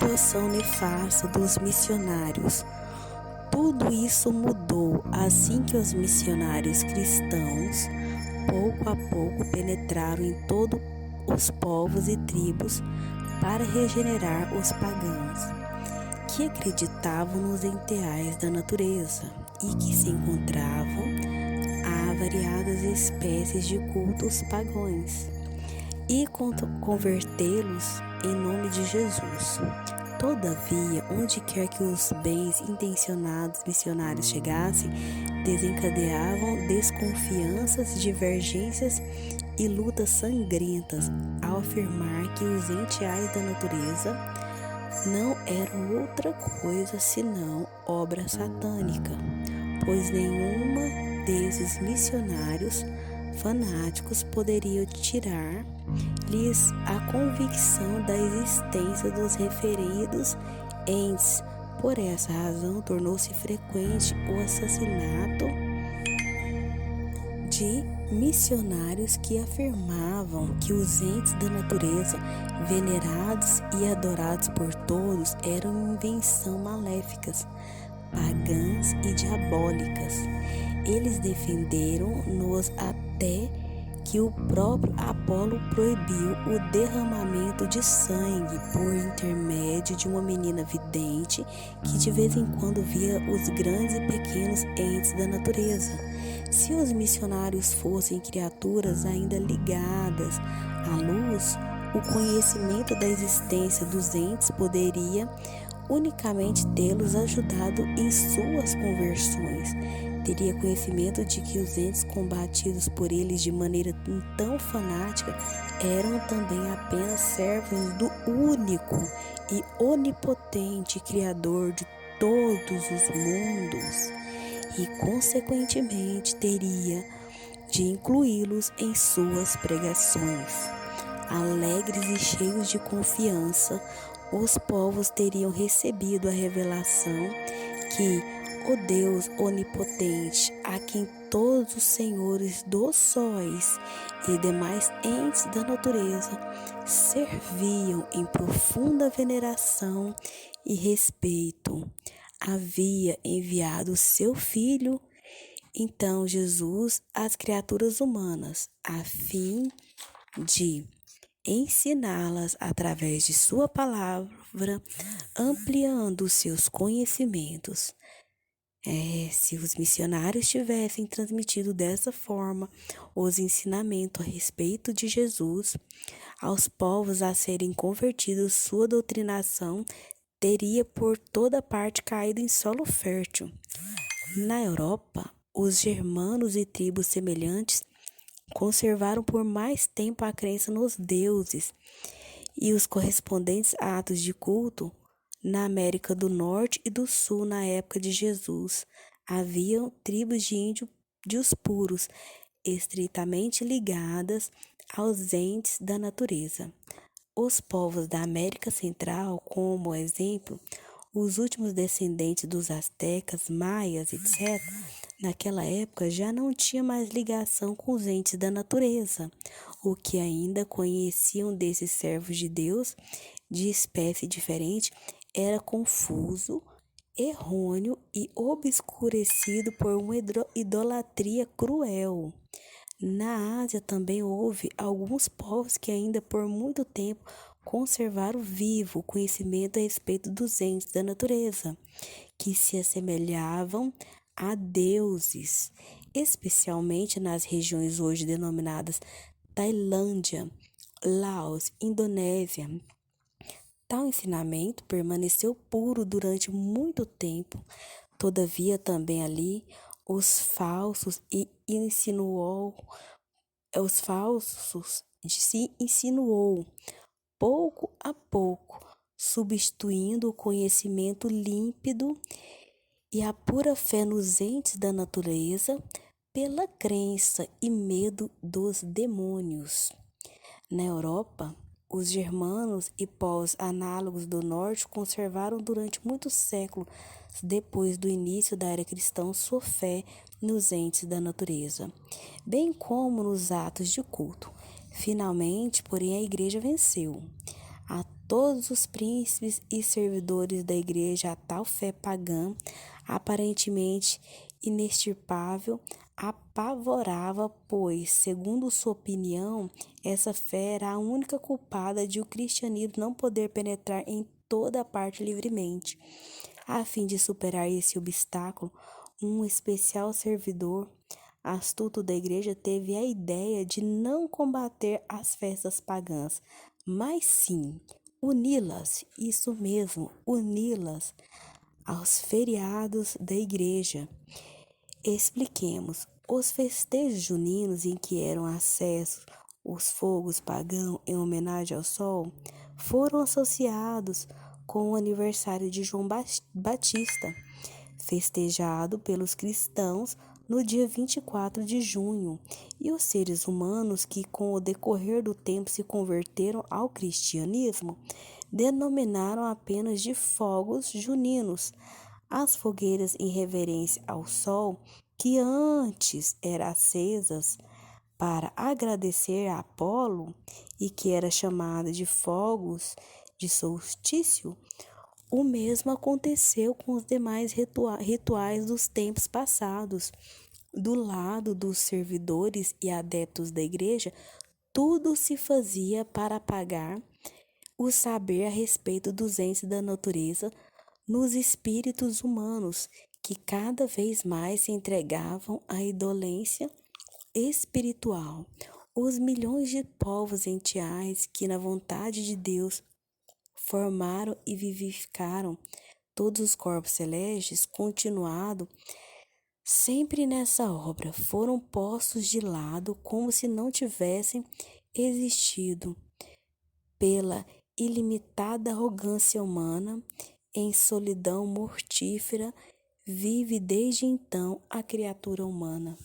atuação nefasta dos missionários. Tudo isso mudou assim que os missionários cristãos, pouco a pouco, penetraram em todos os povos e tribos para regenerar os pagãos, que acreditavam nos ideais da natureza e que se encontravam a variadas espécies de cultos pagãos, e convertê-los em nome de Jesus. Todavia, onde quer que os bens intencionados missionários chegassem, desencadeavam desconfianças, divergências e lutas sangrentas, ao afirmar que os ideais da natureza não eram outra coisa senão obra satânica, pois nenhuma desses missionários fanáticos poderia tirar-lhes a convicção da existência dos referidos entes. Por essa razão, tornou-se frequente o assassinato de missionários que afirmavam que os entes da natureza, venerados e adorados por todos, eram invenção maléficas, pagãs e diabólicas. Eles defenderam-nos até que o próprio Apolo proibiu o derramamento de sangue por intermédio de uma menina vidente que de vez em quando via os grandes e pequenos entes da natureza. Se os missionários fossem criaturas ainda ligadas à luz, o conhecimento da existência dos entes poderia unicamente tê-los ajudado em suas conversões. Teria conhecimento de que os entes combatidos por eles de maneira tão fanática eram também apenas servos do único e onipotente Criador de todos os mundos, e consequentemente teria de incluí-los em suas pregações. Alegres e cheios de confiança, os povos teriam recebido a revelação que o Deus onipotente, a quem todos os senhores dos sóis e demais entes da natureza serviam em profunda veneração e respeito, havia enviado seu Filho, então Jesus, às criaturas humanas, a fim de ensiná-las através de sua palavra, ampliando seus conhecimentos. Se os missionários tivessem transmitido dessa forma os ensinamentos a respeito de Jesus aos povos a serem convertidos, sua doutrinação teria por toda parte caído em solo fértil. Na Europa, os germanos e tribos semelhantes conservaram por mais tempo a crença nos deuses e os correspondentes atos de culto. Na América do Norte e do Sul, na época de Jesus, haviam tribos de índios puros, estreitamente ligadas aos entes da natureza. Os povos da América Central, como exemplo, os últimos descendentes dos astecas, maias, etc., naquela época já não tinha mais ligação com os entes da natureza. O que ainda conheciam desses servos de Deus, de espécie diferente, era confuso, errôneo e obscurecido por uma idolatria cruel. Na Ásia também houve alguns povos que ainda por muito tempo conservaram vivo o conhecimento a respeito dos entes da natureza, que se assemelhavam a deuses, especialmente nas regiões hoje denominadas Tailândia, Laos, Indonésia. Tal ensinamento permaneceu puro durante muito tempo. Todavia, também ali, os falsos se insinuou, pouco a pouco, substituindo o conhecimento límpido e a pura fé nos entes da natureza pela crença e medo dos demônios. Na Europa, os germanos e povos análogos do norte conservaram durante muitos séculos depois do início da era cristã sua fé nos entes da natureza, bem como nos atos de culto. Finalmente, porém, a igreja venceu. A todos os príncipes e servidores da igreja a tal fé pagã, aparentemente inextirpável, apavorava, pois, segundo sua opinião, essa fé era a única culpada de o cristianismo não poder penetrar em toda a parte livremente. A fim de superar esse obstáculo, um especial servidor astuto da igreja teve a ideia de não combater as festas pagãs, mas sim uni-las, isso mesmo, uni-las aos feriados da igreja. Expliquemos. Os festejos juninos em que eram acessos os fogos pagãos em homenagem ao sol foram associados com o aniversário de João Batista, festejado pelos cristãos no dia 24 de junho, e os seres humanos que, com o decorrer do tempo, se converteram ao cristianismo, denominaram apenas de fogos juninos as fogueiras em reverência ao sol que antes eram acesas para agradecer a Apolo e que era chamada de fogos de solstício. O mesmo aconteceu com os demais rituais dos tempos passados. Do lado dos servidores e adeptos da igreja, tudo se fazia para apagar o saber a respeito dos entes da natureza nos espíritos humanos, que cada vez mais se entregavam à indolência espiritual. Os milhões de povos entiais que, na vontade de Deus, formaram e vivificaram todos os corpos celestes, continuado sempre nessa obra, foram postos de lado como se não tivessem existido pela ilimitada arrogância humana. Em solidão mortífera vive desde então a criatura humana.